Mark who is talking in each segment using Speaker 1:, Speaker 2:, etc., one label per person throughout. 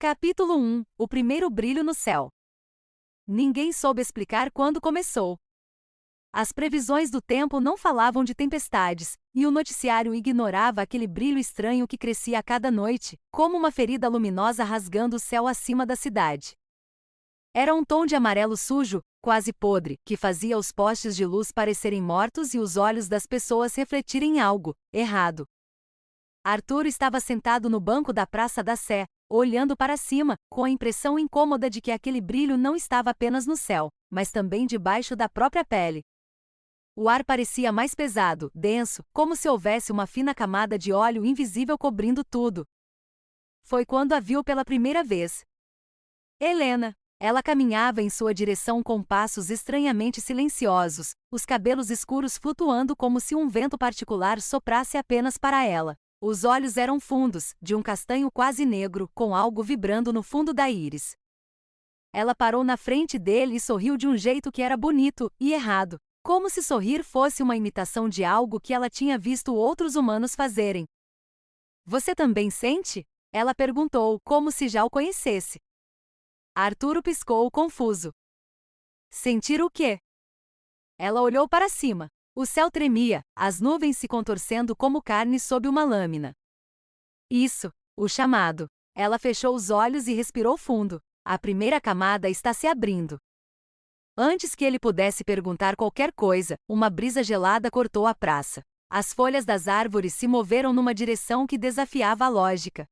Speaker 1: Capítulo 1 O primeiro brilho no céu. Ninguém soube explicar quando começou. As previsões do tempo não falavam de tempestades, e o noticiário ignorava aquele brilho estranho que crescia a cada noite, como uma ferida luminosa rasgando o céu acima da cidade. Era um tom de amarelo sujo, quase podre, que fazia os postes de luz parecerem mortos e os olhos das pessoas refletirem algo errado. Arthur estava sentado no banco da Praça da Sé, olhando para cima, com a impressão incômoda de que aquele brilho não estava apenas no céu, mas também debaixo da própria pele. O ar parecia mais pesado, denso, como se houvesse uma fina camada de óleo invisível cobrindo tudo. Foi quando a viu pela primeira vez. Helena. Ela caminhava em sua direção com passos estranhamente silenciosos, os cabelos escuros flutuando como se um vento particular soprasse apenas para ela. Os olhos eram fundos, de um castanho quase negro, com algo vibrando no fundo da íris. Ela parou na frente dele e sorriu de um jeito que era bonito e errado, como se sorrir fosse uma imitação de algo que ela tinha visto outros humanos fazerem. Você também sente? Ela perguntou, como se já o conhecesse. Arturo piscou, confuso. Sentir o quê? Ela olhou para cima. O céu tremia, as nuvens se contorcendo como carne sob uma lâmina. Isso, o chamado. Ela fechou os olhos e respirou fundo. A primeira camada está se abrindo. Antes que ele pudesse perguntar qualquer coisa, uma brisa gelada cortou a praça. As folhas das árvores se moveram numa direção que desafiava a lógica.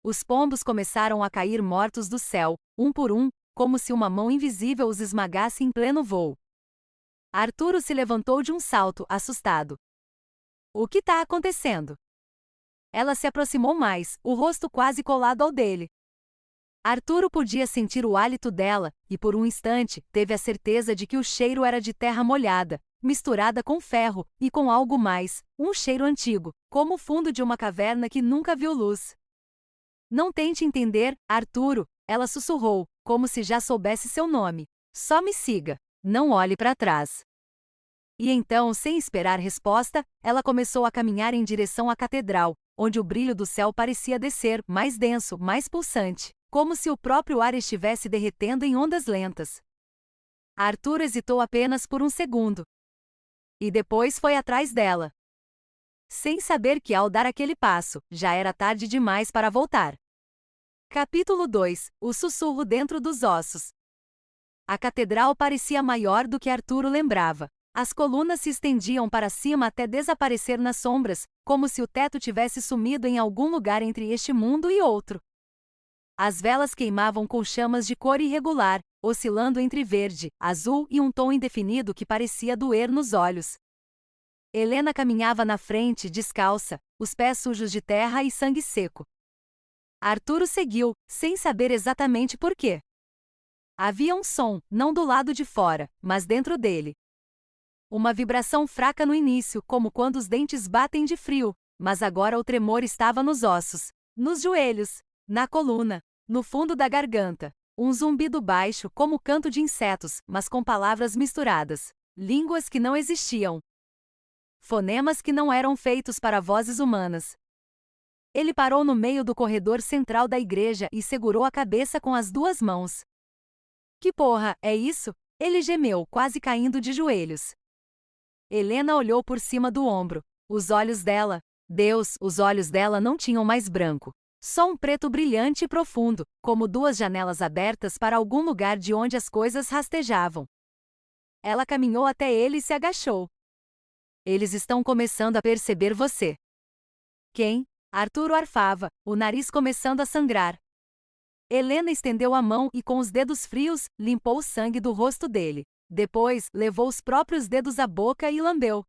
Speaker 1: Os pombos começaram a cair mortos do céu, um por um, como se uma mão invisível os esmagasse em pleno voo. Arturo se levantou de um salto, assustado. O que está acontecendo? Ela se aproximou mais, o rosto quase colado ao dele. Arturo podia sentir o hálito dela, e por um instante, teve a certeza de que o cheiro era de terra molhada, misturada com ferro, e com algo mais, um cheiro antigo, como o fundo de uma caverna que nunca viu luz. Não tente entender, Arturo, ela sussurrou, como se já soubesse seu nome. Só me siga. Não olhe para trás. E então, sem esperar resposta, ela começou a caminhar em direção à catedral, onde o brilho do céu parecia descer, mais denso, mais pulsante, como se o próprio ar estivesse derretendo em ondas lentas. Arthur hesitou apenas por um segundo. E depois foi atrás dela. Sem saber que ao dar aquele passo, já era tarde demais para voltar. Capítulo 2 O sussurro dentro dos ossos. A catedral parecia maior do que Arturo lembrava. As colunas se estendiam para cima até desaparecer nas sombras, como se o teto tivesse sumido em algum lugar entre este mundo e outro. As velas queimavam com chamas de cor irregular, oscilando entre verde, azul e um tom indefinido que parecia doer nos olhos. Helena caminhava na frente, descalça, os pés sujos de terra e sangue seco. Arturo seguiu, sem saber exatamente por quê. Havia um som, não do lado de fora, mas dentro dele. Uma vibração fraca no início, como quando os dentes batem de frio, mas agora o tremor estava nos ossos, nos joelhos, na coluna, no fundo da garganta. Um zumbido baixo, como o canto de insetos, mas com palavras misturadas. Línguas que não existiam. Fonemas que não eram feitos para vozes humanas. Ele parou no meio do corredor central da igreja e segurou a cabeça com as duas mãos. Que porra, é isso? Ele gemeu, quase caindo de joelhos. Helena olhou por cima do ombro. Os olhos dela, Deus, os olhos dela não tinham mais branco. Só um preto brilhante e profundo, como duas janelas abertas para algum lugar de onde as coisas rastejavam. Ela caminhou até ele e se agachou. Eles estão começando a perceber você. Quem? Arturo arfava, o nariz começando a sangrar. Helena estendeu a mão e, com os dedos frios, limpou o sangue do rosto dele. Depois, levou os próprios dedos à boca e lambeu.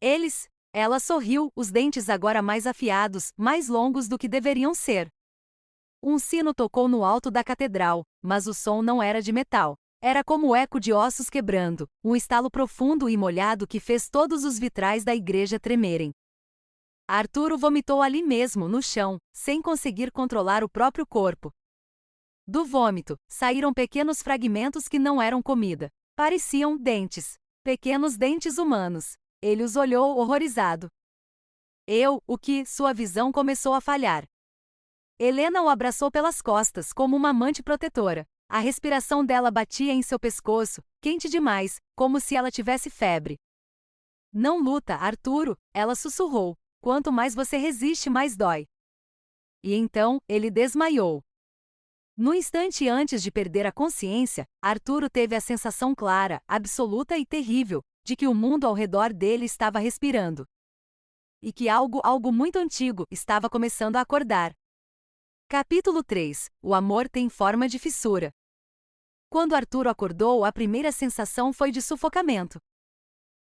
Speaker 1: Eles... Ela sorriu, os dentes agora mais afiados, mais longos do que deveriam ser. Um sino tocou no alto da catedral, mas o som não era de metal. Era como o eco de ossos quebrando, um estalo profundo e molhado que fez todos os vitrais da igreja tremerem. Arturo vomitou ali mesmo, no chão, sem conseguir controlar o próprio corpo. Do vômito, saíram pequenos fragmentos que não eram comida. Pareciam dentes. Pequenos dentes humanos. Ele os olhou horrorizado. Sua visão começou a falhar. Helena o abraçou pelas costas como uma amante protetora. A respiração dela batia em seu pescoço, quente demais, como se ela tivesse febre. Não luta, Arturo, ela sussurrou. Quanto mais você resiste, mais dói. E então, ele desmaiou. No instante antes de perder a consciência, Arturo teve a sensação clara, absoluta e terrível, de que o mundo ao redor dele estava respirando. E que algo muito antigo, estava começando a acordar. Capítulo 3. O amor tem forma de fissura. Quando Arturo acordou, a primeira sensação foi de sufocamento.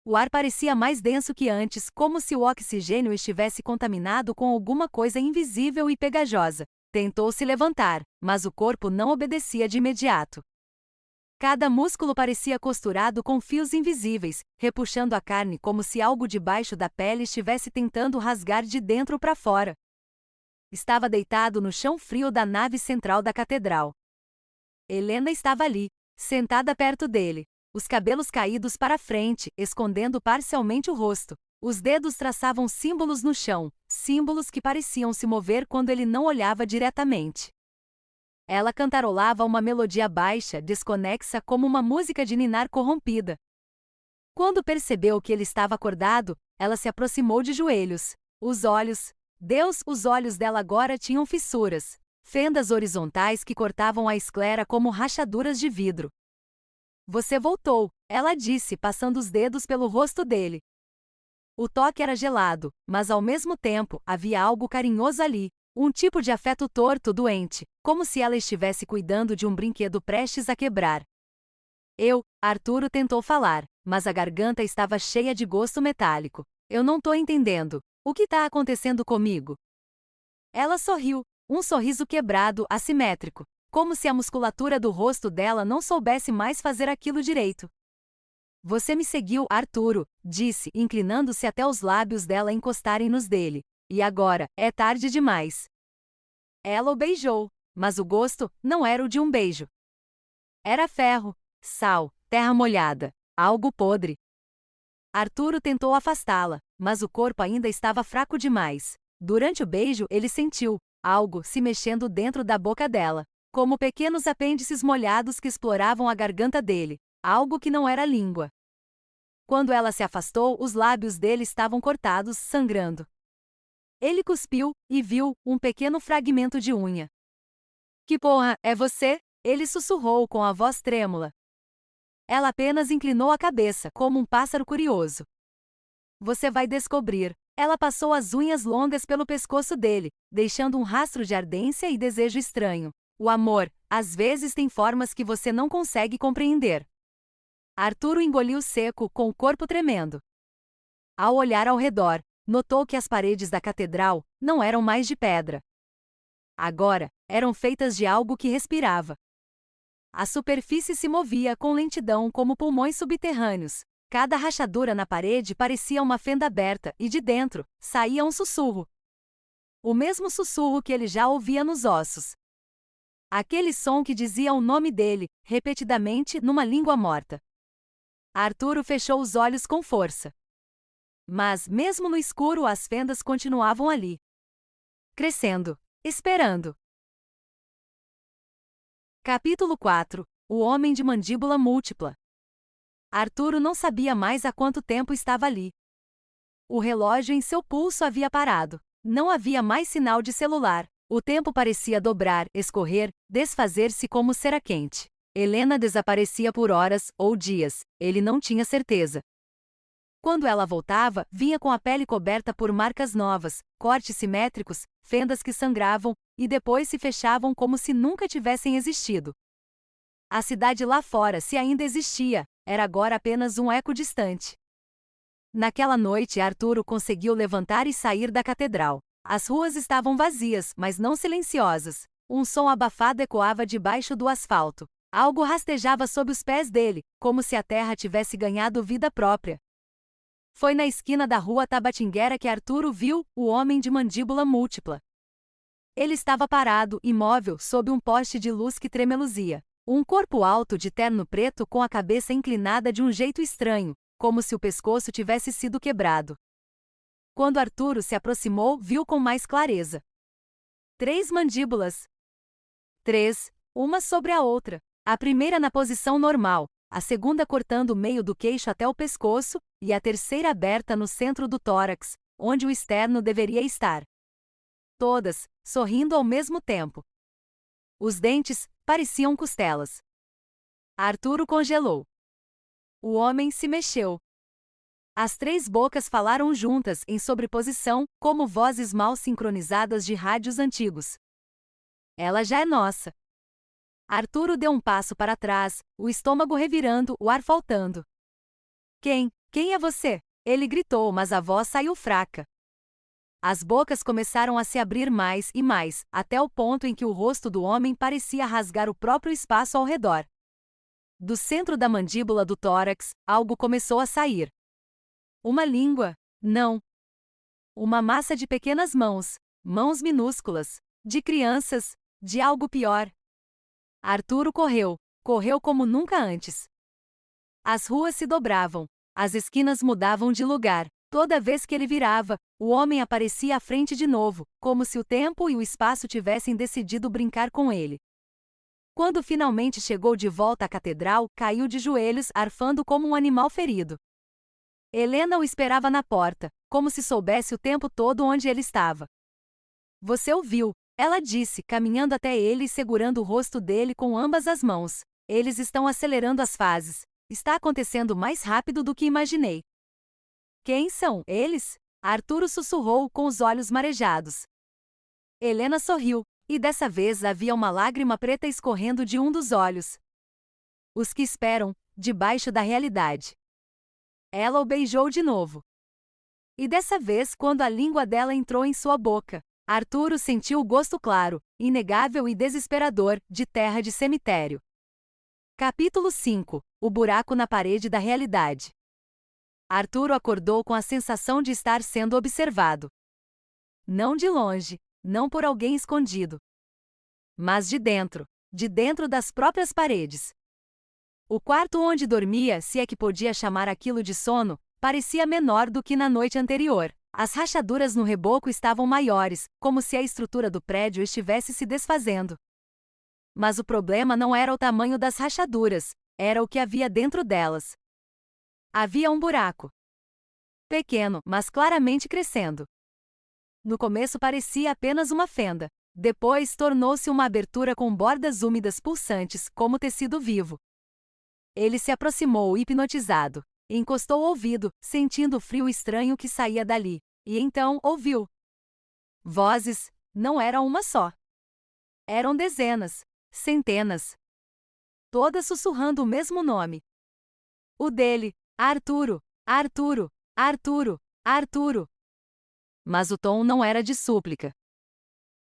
Speaker 1: O ar parecia mais denso que antes, como se o oxigênio estivesse contaminado com alguma coisa invisível e pegajosa. Tentou se levantar, mas o corpo não obedecia de imediato. Cada músculo parecia costurado com fios invisíveis, repuxando a carne como se algo debaixo da pele estivesse tentando rasgar de dentro para fora. Estava deitado no chão frio da nave central da catedral. Helena estava ali, sentada perto dele, os cabelos caídos para frente, escondendo parcialmente o rosto. Os dedos traçavam símbolos no chão, símbolos que pareciam se mover quando ele não olhava diretamente. Ela cantarolava uma melodia baixa, desconexa como uma música de ninar corrompida. Quando percebeu que ele estava acordado, ela se aproximou de joelhos. Os olhos dela agora tinham fissuras, fendas horizontais que cortavam a esclera como rachaduras de vidro. Você voltou, ela disse, passando os dedos pelo rosto dele. O toque era gelado, mas ao mesmo tempo, havia algo carinhoso ali, um tipo de afeto torto, doente, como se ela estivesse cuidando de um brinquedo prestes a quebrar. Arturo tentou falar, mas a garganta estava cheia de gosto metálico. Eu não tô entendendo. O que tá acontecendo comigo? Ela sorriu, um sorriso quebrado, assimétrico, como se a musculatura do rosto dela não soubesse mais fazer aquilo direito. Você me seguiu, Arturo, disse, inclinando-se até os lábios dela encostarem nos dele. E agora, é tarde demais. Ela o beijou, mas o gosto não era o de um beijo. Era ferro, sal, terra molhada, algo podre. Arturo tentou afastá-la, mas o corpo ainda estava fraco demais. Durante o beijo, ele sentiu algo se mexendo dentro da boca dela, como pequenos apêndices molhados que exploravam a garganta dele, algo que não era língua. Quando ela se afastou, os lábios dele estavam cortados, sangrando. Ele cuspiu e viu um pequeno fragmento de unha. Que porra, é você? Ele sussurrou com a voz trêmula. Ela apenas inclinou a cabeça, como um pássaro curioso. Você vai descobrir. Ela passou as unhas longas pelo pescoço dele, deixando um rastro de ardência e desejo estranho. O amor, às vezes, tem formas que você não consegue compreender. Arturo engoliu seco, com o corpo tremendo. Ao olhar ao redor, notou que as paredes da catedral não eram mais de pedra. Agora, eram feitas de algo que respirava. A superfície se movia com lentidão como pulmões subterrâneos. Cada rachadura na parede parecia uma fenda aberta e de dentro saía um sussurro. O mesmo sussurro que ele já ouvia nos ossos. Aquele som que dizia o nome dele, repetidamente, numa língua morta. Arturo fechou os olhos com força. Mas, mesmo no escuro, as fendas continuavam ali. Crescendo. Esperando. Capítulo 4. O homem de mandíbula múltipla. Arturo não sabia mais há quanto tempo estava ali. O relógio em seu pulso havia parado. Não havia mais sinal de celular. O tempo parecia dobrar, escorrer, desfazer-se como cera quente. Helena desaparecia por horas ou dias, ele não tinha certeza. Quando ela voltava, vinha com a pele coberta por marcas novas, cortes simétricos, fendas que sangravam, e depois se fechavam como se nunca tivessem existido. A cidade lá fora, se ainda existia, era agora apenas um eco distante. Naquela noite, Arturo conseguiu levantar e sair da catedral. As ruas estavam vazias, mas não silenciosas. Um som abafado ecoava debaixo do asfalto. Algo rastejava sob os pés dele, como se a terra tivesse ganhado vida própria. Foi na esquina da rua Tabatinguera que Arturo viu o homem de mandíbula múltipla. Ele estava parado, imóvel, sob um poste de luz que tremeluzia. Um corpo alto de terno preto com a cabeça inclinada de um jeito estranho, como se o pescoço tivesse sido quebrado. Quando Arturo se aproximou, viu com mais clareza. 3 mandíbulas. 3, uma sobre a outra. A primeira na posição normal, a segunda cortando o meio do queixo até o pescoço, e a terceira aberta no centro do tórax, onde o externo deveria estar. Todas, sorrindo ao mesmo tempo. Os dentes pareciam costelas. Arturo congelou. O homem se mexeu. As 3 bocas falaram juntas em sobreposição, como vozes mal sincronizadas de rádios antigos. Ela já é nossa. Arturo deu um passo para trás, o estômago revirando, o ar faltando. Quem é você? Ele gritou, mas a voz saiu fraca. As bocas começaram a se abrir mais e mais, até o ponto em que o rosto do homem parecia rasgar o próprio espaço ao redor. Do centro da mandíbula do tórax, algo começou a sair. Uma língua? Não. Uma massa de pequenas mãos, mãos minúsculas, de crianças, de algo pior. Arturo correu como nunca antes. As ruas se dobravam, as esquinas mudavam de lugar. Toda vez que ele virava, o homem aparecia à frente de novo, como se o tempo e o espaço tivessem decidido brincar com ele. Quando finalmente chegou de volta à catedral, caiu de joelhos, arfando como um animal ferido. Helena o esperava na porta, como se soubesse o tempo todo onde ele estava. Você o viu, ela disse, caminhando até ele e segurando o rosto dele com ambas as mãos. Eles estão acelerando as fases. Está acontecendo mais rápido do que imaginei. Quem são eles? Arturo sussurrou com os olhos marejados. Helena sorriu, e dessa vez havia uma lágrima preta escorrendo de um dos olhos. Os que esperam, debaixo da realidade. Ela o beijou de novo. E dessa vez, quando a língua dela entrou em sua boca, Arturo sentiu o gosto claro, inegável e desesperador, de terra de cemitério. Capítulo 5. O buraco na parede da realidade. Arturo acordou com a sensação de estar sendo observado. Não de longe, não por alguém escondido. Mas de dentro das próprias paredes. O quarto onde dormia, se é que podia chamar aquilo de sono, parecia menor do que na noite anterior. As rachaduras no reboco estavam maiores, como se a estrutura do prédio estivesse se desfazendo. Mas o problema não era o tamanho das rachaduras, era o que havia dentro delas. Havia um buraco. Pequeno, mas claramente crescendo. No começo parecia apenas uma fenda. Depois tornou-se uma abertura com bordas úmidas pulsantes, como tecido vivo. Ele se aproximou hipnotizado. Encostou o ouvido, sentindo o frio estranho que saía dali. E então ouviu. Vozes, não era uma só. Eram dezenas, centenas. Todas sussurrando o mesmo nome. O dele, Arturo, Arturo, Arturo, Arturo. Mas o tom não era de súplica.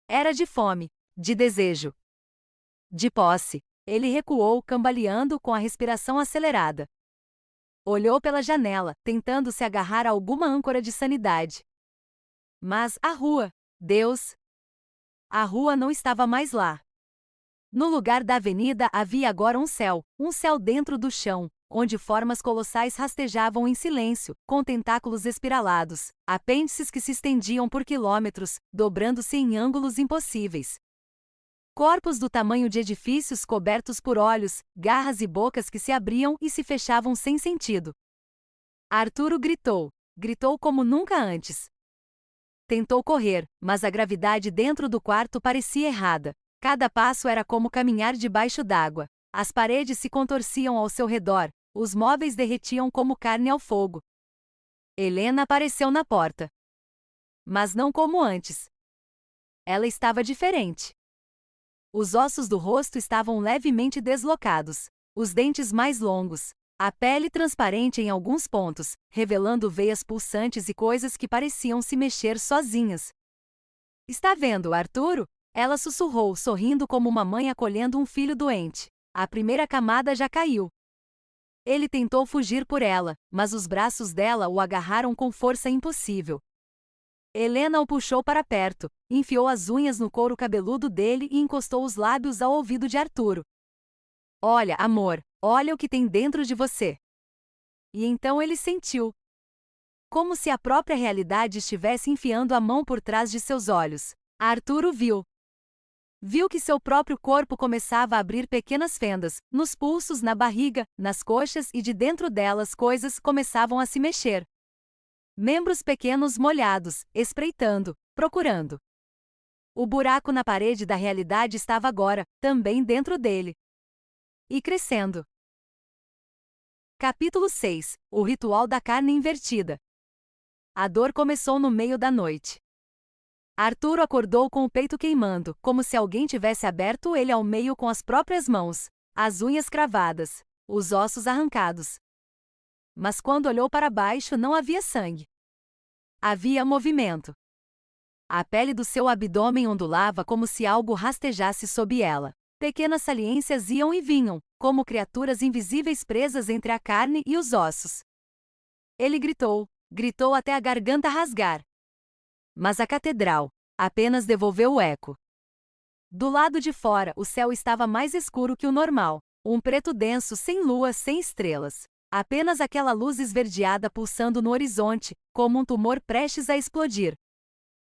Speaker 1: Era de fome, de desejo. De posse. Ele recuou, cambaleando com a respiração acelerada. Olhou pela janela, tentando se agarrar a alguma âncora de sanidade. Mas a rua, Deus! A rua não estava mais lá. No lugar da avenida havia agora um céu dentro do chão, onde formas colossais rastejavam em silêncio, com tentáculos espiralados, apêndices que se estendiam por quilômetros, dobrando-se em ângulos impossíveis. Corpos do tamanho de edifícios cobertos por olhos, garras e bocas que se abriam e se fechavam sem sentido. Arturo gritou como nunca antes. Tentou correr, mas a gravidade dentro do quarto parecia errada. Cada passo era como caminhar debaixo d'água. As paredes se contorciam ao seu redor, os móveis derretiam como carne ao fogo. Helena apareceu na porta. Mas não como antes. Ela estava diferente. Os ossos do rosto estavam levemente deslocados, os dentes mais longos, a pele transparente em alguns pontos, revelando veias pulsantes e coisas que pareciam se mexer sozinhas. Está vendo, Arturo? Ela sussurrou, sorrindo como uma mãe acolhendo um filho doente. A primeira camada já caiu. Ele tentou fugir por ela, mas os braços dela o agarraram com força impossível. Helena o puxou para perto, enfiou as unhas no couro cabeludo dele e encostou os lábios ao ouvido de Arturo. Olha, amor, olha o que tem dentro de você. E então ele sentiu. Como se a própria realidade estivesse enfiando a mão por trás de seus olhos. Arturo viu. Viu que seu próprio corpo começava a abrir pequenas fendas, nos pulsos, na barriga, nas coxas e de dentro delas coisas começavam a se mexer. Membros pequenos molhados, espreitando, procurando. O buraco na parede da realidade estava agora, também dentro dele. E crescendo. Capítulo 6. O ritual da carne invertida. A dor começou no meio da noite. Arturo acordou com o peito queimando, como se alguém tivesse aberto ele ao meio com as próprias mãos, as unhas cravadas, os ossos arrancados. Mas quando olhou para baixo não havia sangue. Havia movimento. A pele do seu abdômen ondulava como se algo rastejasse sob ela. Pequenas saliências iam e vinham, como criaturas invisíveis presas entre a carne e os ossos. Ele gritou até a garganta rasgar. Mas a catedral apenas devolveu o eco. Do lado de fora, o céu estava mais escuro que o normal, um preto denso, sem lua, sem estrelas. Apenas aquela luz esverdeada pulsando no horizonte, como um tumor prestes a explodir.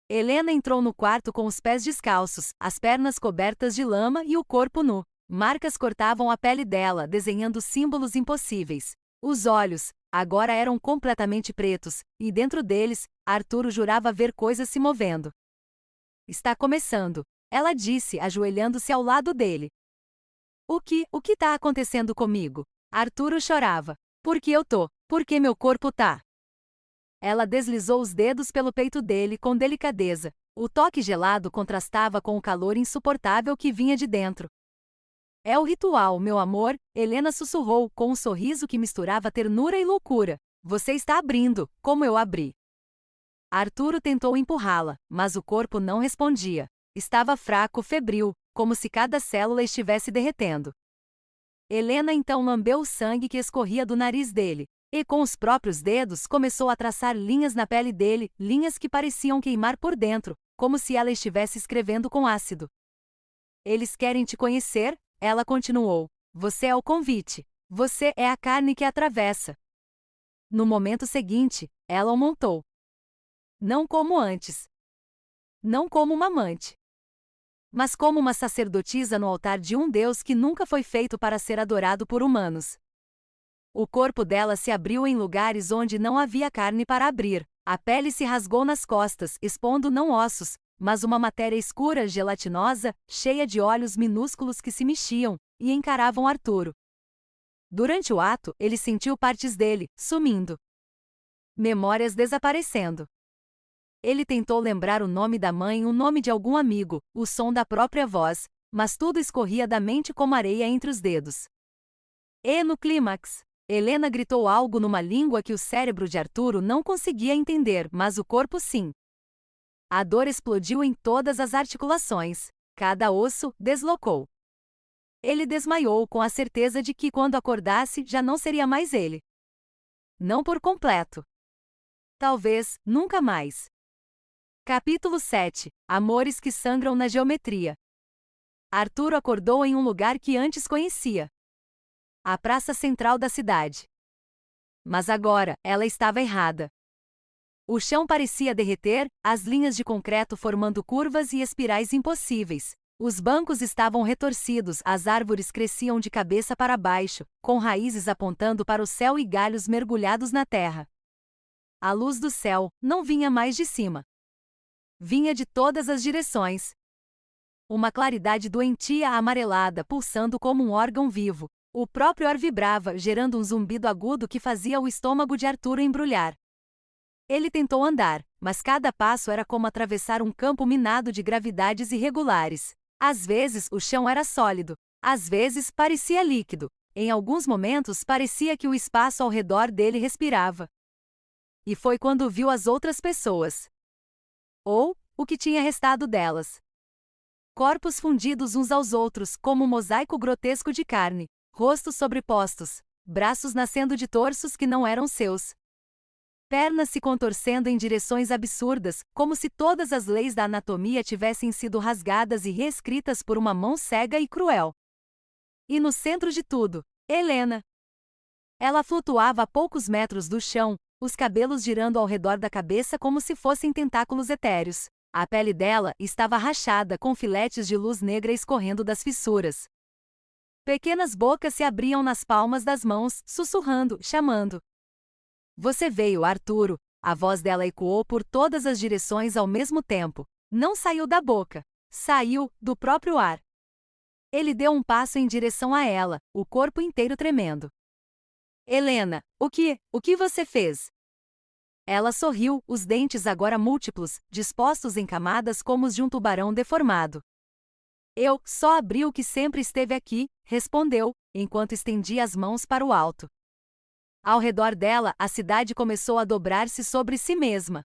Speaker 1: Helena entrou no quarto com os pés descalços, as pernas cobertas de lama e o corpo nu. Marcas cortavam a pele dela, desenhando símbolos impossíveis. Os olhos, agora eram completamente pretos, e dentro deles, Arturo jurava ver coisas se movendo. Está começando, ela disse, ajoelhando-se ao lado dele. O que está acontecendo comigo? Arturo chorava. Por que eu tô? Por que meu corpo tá? Ela deslizou os dedos pelo peito dele com delicadeza. O toque gelado contrastava com o calor insuportável que vinha de dentro. É o ritual, meu amor, Helena sussurrou, com um sorriso que misturava ternura e loucura. Você está abrindo, como eu abri. Arturo tentou empurrá-la, mas o corpo não respondia. Estava fraco, febril, como se cada célula estivesse derretendo. Helena então lambeu o sangue que escorria do nariz dele, e com os próprios dedos começou a traçar linhas na pele dele, linhas que pareciam queimar por dentro, como se ela estivesse escrevendo com ácido. Eles querem te conhecer, ela continuou. Você é o convite. Você é a carne que atravessa. No momento seguinte, ela o montou. Não como antes. Não como uma amante. Mas como uma sacerdotisa no altar de um Deus que nunca foi feito para ser adorado por humanos. O corpo dela se abriu em lugares onde não havia carne para abrir. A pele se rasgou nas costas, expondo não ossos, mas uma matéria escura, gelatinosa, cheia de olhos minúsculos que se mexiam, e encaravam Arturo. Durante o ato, ele sentiu partes dele, sumindo. Memórias desaparecendo. Ele tentou lembrar o nome da mãe, o nome de algum amigo, o som da própria voz, mas tudo escorria da mente como areia entre os dedos. E no clímax, Helena gritou algo numa língua que o cérebro de Arturo não conseguia entender, mas o corpo sim. A dor explodiu em todas as articulações, cada osso deslocou. Ele desmaiou com a certeza de que quando acordasse já não seria mais ele. Não por completo. Talvez, nunca mais. Capítulo 7. Amores que sangram na geometria. Arturo acordou em um lugar que antes conhecia. A praça central da cidade. Mas agora, ela estava errada. O chão parecia derreter, as linhas de concreto formando curvas e espirais impossíveis. Os bancos estavam retorcidos, as árvores cresciam de cabeça para baixo, com raízes apontando para o céu e galhos mergulhados na terra. A luz do céu não vinha mais de cima. Vinha de todas as direções. Uma claridade doentia amarelada pulsando como um órgão vivo. O próprio ar vibrava, gerando um zumbido agudo que fazia o estômago de Arturo embrulhar. Ele tentou andar, mas cada passo era como atravessar um campo minado de gravidades irregulares. Às vezes o chão era sólido, às vezes parecia líquido, em alguns momentos parecia que o espaço ao redor dele respirava. E foi quando viu as outras pessoas. Ou, o que tinha restado delas. Corpos fundidos uns aos outros, como um mosaico grotesco de carne, rostos sobrepostos, braços nascendo de torsos que não eram seus. Pernas se contorcendo em direções absurdas, como se todas as leis da anatomia tivessem sido rasgadas e reescritas por uma mão cega e cruel. E no centro de tudo, Helena. Ela flutuava a poucos metros do chão, os cabelos girando ao redor da cabeça como se fossem tentáculos etéreos. A pele dela estava rachada com filetes de luz negra escorrendo das fissuras. Pequenas bocas se abriam nas palmas das mãos, sussurrando, chamando. Você veio, Arturo. A voz dela ecoou por todas as direções ao mesmo tempo. Não saiu da boca. Saiu do próprio ar. Ele deu um passo em direção a ela, o corpo inteiro tremendo. Helena, o que você fez? Ela sorriu, os dentes agora múltiplos, dispostos em camadas como os de um tubarão deformado. Eu só abri o que sempre esteve aqui, respondeu, enquanto estendia as mãos para o alto. Ao redor dela, a cidade começou a dobrar-se sobre si mesma.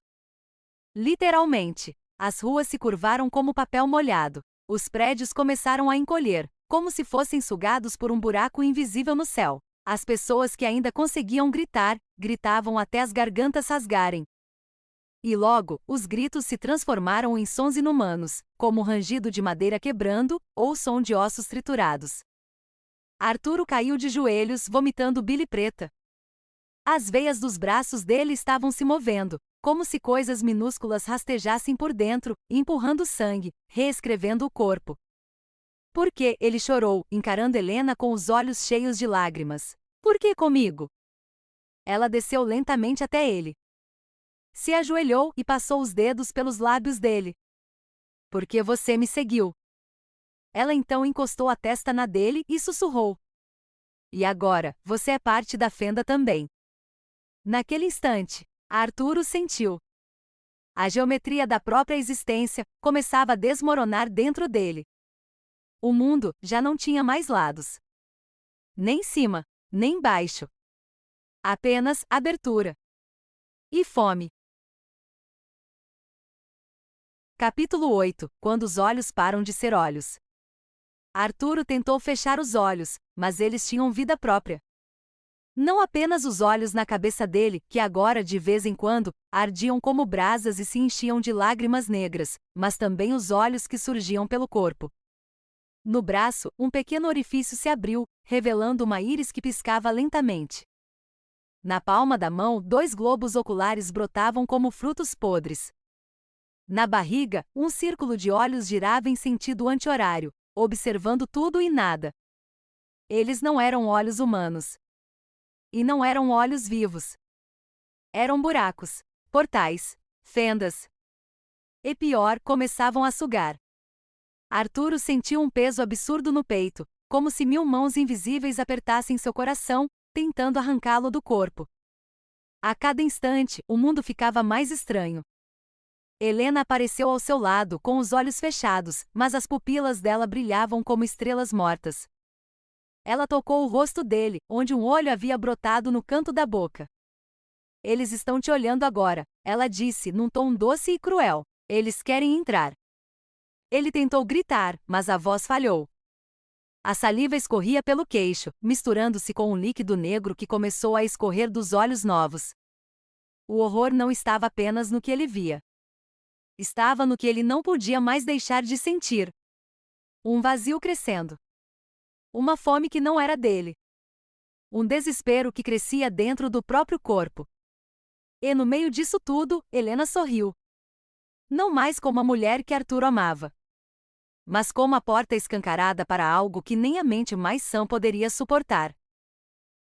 Speaker 1: Literalmente, as ruas se curvaram como papel molhado. Os prédios começaram a encolher, como se fossem sugados por um buraco invisível no céu. As pessoas que ainda conseguiam gritar, gritavam até as gargantas rasgarem. E logo, os gritos se transformaram em sons inumanos, como o rangido de madeira quebrando, ou o som de ossos triturados. Arturo caiu de joelhos, vomitando bile preta. As veias dos braços dele estavam se movendo, como se coisas minúsculas rastejassem por dentro, empurrando sangue, reescrevendo o corpo. Por que ele chorou, encarando Helena com os olhos cheios de lágrimas? Por que comigo? Ela desceu lentamente até ele. Se ajoelhou e passou os dedos pelos lábios dele. Porque você me seguiu. Ela então encostou a testa na dele e sussurrou. E agora, você é parte da fenda também. Naquele instante, Arturo sentiu. A geometria da própria existência começava a desmoronar dentro dele. O mundo já não tinha mais lados. Nem cima, nem baixo. Apenas abertura. E fome. Capítulo 8. Quando os olhos param de ser olhos. Arturo tentou fechar os olhos, mas eles tinham vida própria. Não apenas os olhos na cabeça dele, que agora, de vez em quando, ardiam como brasas e se enchiam de lágrimas negras, mas também os olhos que surgiam pelo corpo. No braço, um pequeno orifício se abriu, revelando uma íris que piscava lentamente. Na palma da mão, 2 globos oculares brotavam como frutos podres. Na barriga, um círculo de olhos girava em sentido anti-horário, observando tudo e nada. Eles não eram olhos humanos. E não eram olhos vivos. Eram buracos, portais, fendas. E pior, começavam a sugar. Arturo sentiu um peso absurdo no peito, como se 1000 mãos invisíveis apertassem seu coração, tentando arrancá-lo do corpo. A cada instante, o mundo ficava mais estranho. Helena apareceu ao seu lado, com os olhos fechados, mas as pupilas dela brilhavam como estrelas mortas. Ela tocou o rosto dele, onde um olho havia brotado no canto da boca. Eles estão te olhando agora, ela disse, num tom doce e cruel. Eles querem entrar. Ele tentou gritar, mas a voz falhou. A saliva escorria pelo queixo, misturando-se com um líquido negro que começou a escorrer dos olhos novos. O horror não estava apenas no que ele via. Estava no que ele não podia mais deixar de sentir. Um vazio crescendo. Uma fome que não era dele. Um desespero que crescia dentro do próprio corpo. E no meio disso tudo, Helena sorriu. Não mais como a mulher que Arturo amava, mas como a porta escancarada para algo que nem a mente mais sã poderia suportar.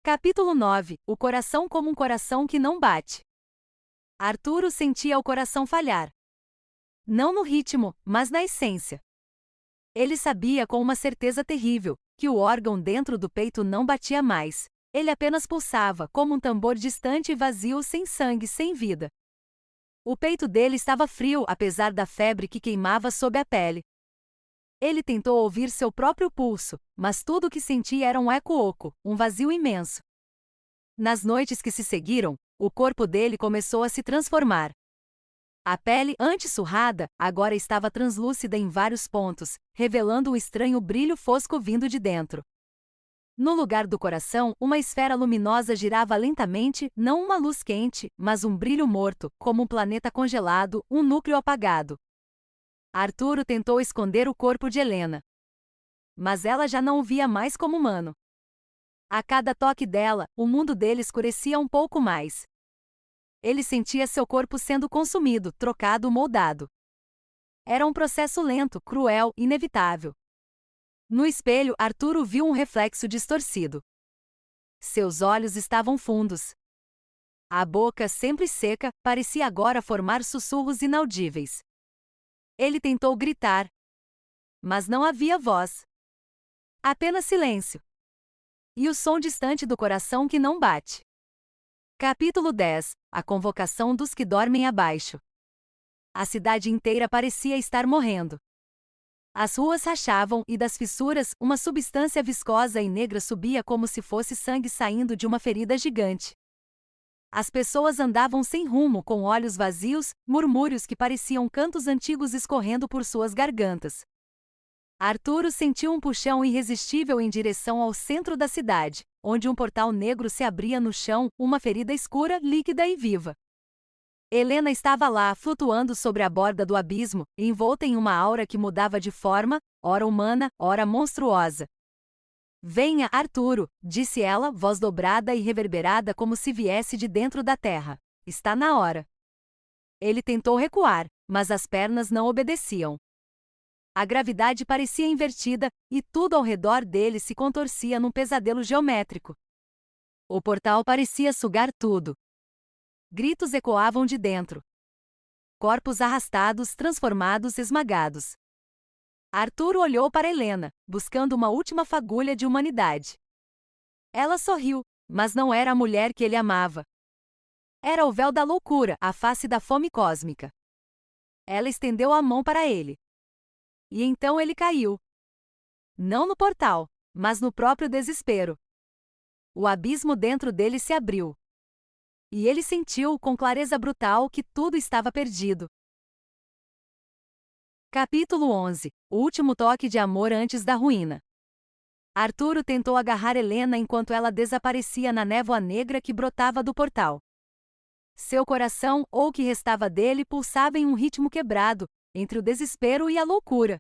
Speaker 1: Capítulo 9. O coração como um coração que não bate. Arturo sentia o coração falhar. Não no ritmo, mas na essência. Ele sabia com uma certeza terrível que o órgão dentro do peito não batia mais. Ele apenas pulsava, como um tambor distante e vazio, sem sangue, sem vida. O peito dele estava frio, apesar da febre que queimava sob a pele. Ele tentou ouvir seu próprio pulso, mas tudo o que sentia era um eco oco, um vazio imenso. Nas noites que se seguiram, o corpo dele começou a se transformar. A pele, antes surrada, agora estava translúcida em vários pontos, revelando um estranho brilho fosco vindo de dentro. No lugar do coração, uma esfera luminosa girava lentamente, não uma luz quente, mas um brilho morto, como um planeta congelado, um núcleo apagado. Arturo tentou esconder o corpo de Helena. Mas ela já não o via mais como humano. A cada toque dela, o mundo dele escurecia um pouco mais. Ele sentia seu corpo sendo consumido, trocado, moldado. Era um processo lento, cruel, inevitável. No espelho, Arturo viu um reflexo distorcido. Seus olhos estavam fundos. A boca, sempre seca, parecia agora formar sussurros inaudíveis. Ele tentou gritar, mas não havia voz. Apenas silêncio. E o som distante do coração que não bate. Capítulo 10. A convocação dos que dormem abaixo. A cidade inteira parecia estar morrendo. As ruas rachavam e das fissuras uma substância viscosa e negra subia como se fosse sangue saindo de uma ferida gigante. As pessoas andavam sem rumo, com olhos vazios, murmúrios que pareciam cantos antigos escorrendo por suas gargantas. Arturo sentiu um puxão irresistível em direção ao centro da cidade, onde um portal negro se abria no chão, uma ferida escura, líquida e viva. Helena estava lá, flutuando sobre a borda do abismo, envolta em uma aura que mudava de forma, ora humana, ora monstruosa. Venha, Arturo, disse ela, voz dobrada e reverberada como se viesse de dentro da terra. Está na hora. Ele tentou recuar, mas as pernas não obedeciam. A gravidade parecia invertida, e tudo ao redor dele se contorcia num pesadelo geométrico. O portal parecia sugar tudo. Gritos ecoavam de dentro. Corpos arrastados, transformados, esmagados. Arturo olhou para Helena, buscando uma última fagulha de humanidade. Ela sorriu, mas não era a mulher que ele amava. Era o véu da loucura, a face da fome cósmica. Ela estendeu a mão para ele. E então ele caiu. Não no portal, mas no próprio desespero. O abismo dentro dele se abriu. E ele sentiu, com clareza brutal, que tudo estava perdido. Capítulo 11. O último toque de amor antes da ruína. Arturo tentou agarrar Helena enquanto ela desaparecia na névoa negra que brotava do portal. Seu coração, ou o que restava dele, pulsava em um ritmo quebrado, entre o desespero e a loucura.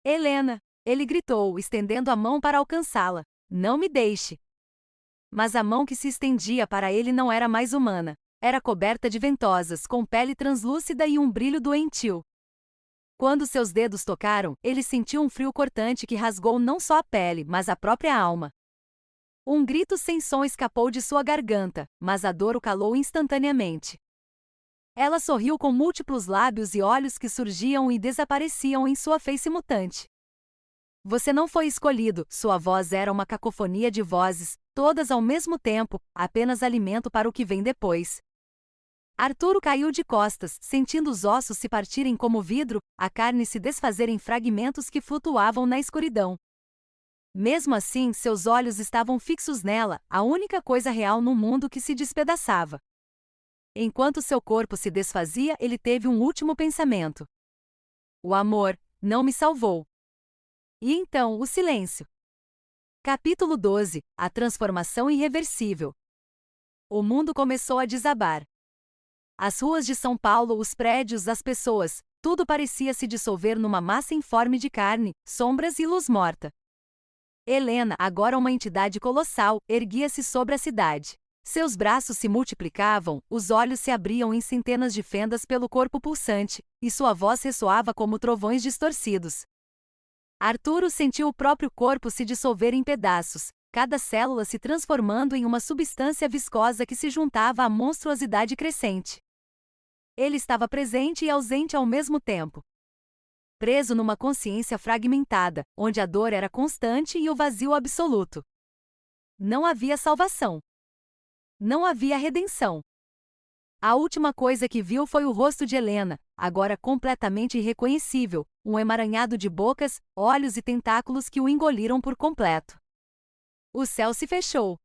Speaker 1: Helena! Ele gritou, estendendo a mão para alcançá-la. Não me deixe! Mas a mão que se estendia para ele não era mais humana. Era coberta de ventosas, com pele translúcida e um brilho doentio. Quando seus dedos tocaram, ele sentiu um frio cortante que rasgou não só a pele, mas a própria alma. Um grito sem som escapou de sua garganta, mas a dor o calou instantaneamente. Ela sorriu com múltiplos lábios e olhos que surgiam e desapareciam em sua face mutante. Você não foi escolhido, sua voz era uma cacofonia de vozes, todas ao mesmo tempo, apenas alimento para o que vem depois. Arturo caiu de costas, sentindo os ossos se partirem como vidro, a carne se desfazer em fragmentos que flutuavam na escuridão. Mesmo assim, seus olhos estavam fixos nela, a única coisa real no mundo que se despedaçava. Enquanto seu corpo se desfazia, ele teve um último pensamento. O amor não me salvou. E então, o silêncio. Capítulo 12. A transformação irreversível. O mundo começou a desabar. As ruas de São Paulo, os prédios, as pessoas, tudo parecia se dissolver numa massa informe de carne, sombras e luz morta. Helena, agora uma entidade colossal, erguia-se sobre a cidade. Seus braços se multiplicavam, os olhos se abriam em centenas de fendas pelo corpo pulsante, e sua voz ressoava como trovões distorcidos. Arturo sentiu o próprio corpo se dissolver em pedaços, cada célula se transformando em uma substância viscosa que se juntava à monstruosidade crescente. Ele estava presente e ausente ao mesmo tempo. Preso numa consciência fragmentada, onde a dor era constante e o vazio absoluto. Não havia salvação. Não havia redenção. A última coisa que viu foi o rosto de Helena, agora completamente irreconhecível, um emaranhado de bocas, olhos e tentáculos que o engoliram por completo. O céu se fechou.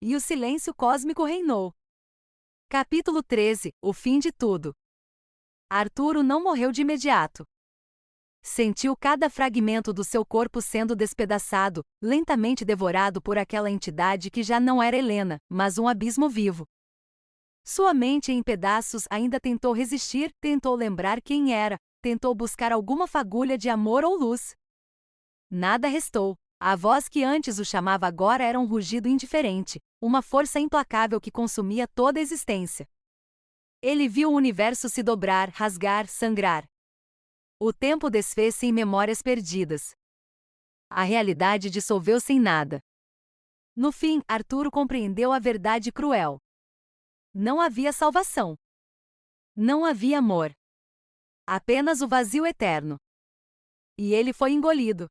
Speaker 1: E o silêncio cósmico reinou. Capítulo 13. O fim de tudo. Arturo não morreu de imediato. Sentiu cada fragmento do seu corpo sendo despedaçado, lentamente devorado por aquela entidade que já não era Helena, mas um abismo vivo. Sua mente em pedaços ainda tentou resistir, tentou lembrar quem era, tentou buscar alguma fagulha de amor ou luz. Nada restou. A voz que antes o chamava agora era um rugido indiferente, uma força implacável que consumia toda a existência. Ele viu o universo se dobrar, rasgar, sangrar. O tempo desfez-se em memórias perdidas. A realidade dissolveu-se em nada. No fim, Arturo compreendeu a verdade cruel. Não havia salvação. Não havia amor. Apenas o vazio eterno. E ele foi engolido.